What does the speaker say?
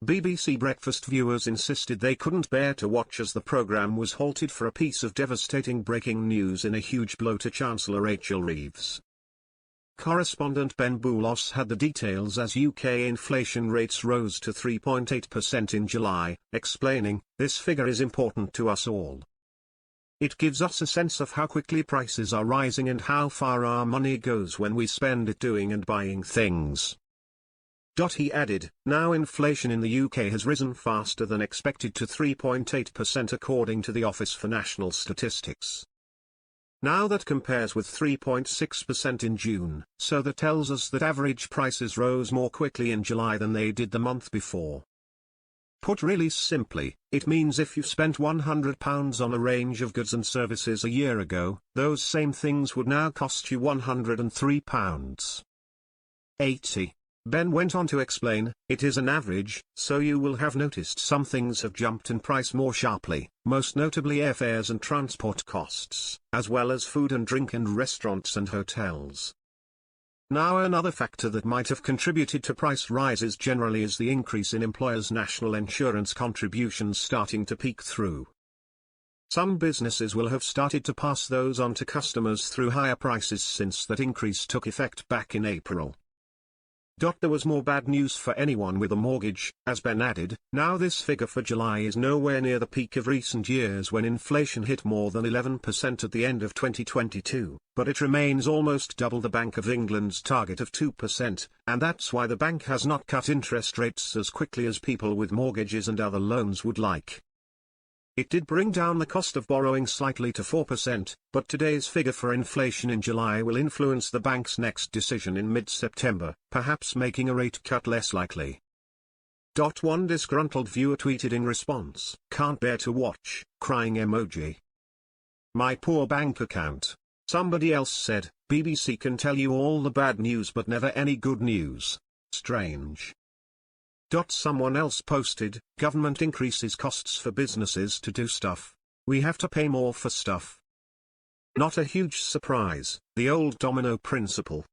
BBC Breakfast viewers insisted they couldn't bear to watch as the programme was halted for a piece of devastating breaking news in a huge blow to Chancellor Rachel Reeves. Correspondent Ben Boulos had the details as UK inflation rates rose to 3.8% in July, explaining, "This figure is important to us all. It gives us a sense of how quickly prices are rising and how far our money goes when we spend it doing and buying things." He added, "Now inflation in the UK has risen faster than expected to 3.8% according to the Office for National Statistics. Now that compares with 3.6% in June, so that tells us that average prices rose more quickly in July than they did the month before. Put really simply, it means if you spent £100 on a range of goods and services a year ago, those same things would now cost you £103.80. Ben went on to explain, "It is an average, so you will have noticed some things have jumped in price more sharply, most notably airfares and transport costs, as well as food and drink and restaurants and hotels." Now another factor that might have contributed to price rises generally is the increase in employers' national insurance contributions starting to peek through. Some businesses will have started to pass those on to customers through higher prices since that increase took effect back in April. There was more bad news for anyone with a mortgage, as Ben added. Now this figure for July is nowhere near the peak of recent years when inflation hit more than 11% at the end of 2022, but it remains almost double the Bank of England's target of 2%, and that's why the bank has not cut interest rates as quickly as people with mortgages and other loans would like. It did bring down the cost of borrowing slightly to 4%, but today's figure for inflation in July will influence the bank's next decision in mid-September, perhaps making a rate cut less likely. One disgruntled viewer tweeted in response, "Can't bear to watch, crying emoji. My poor bank account." Somebody else said, "BBC can tell you all the bad news but never any good news. Strange." Someone else posted, "Government increases costs for businesses to do stuff. We have to pay more for stuff." Not a huge surprise, the old domino principle.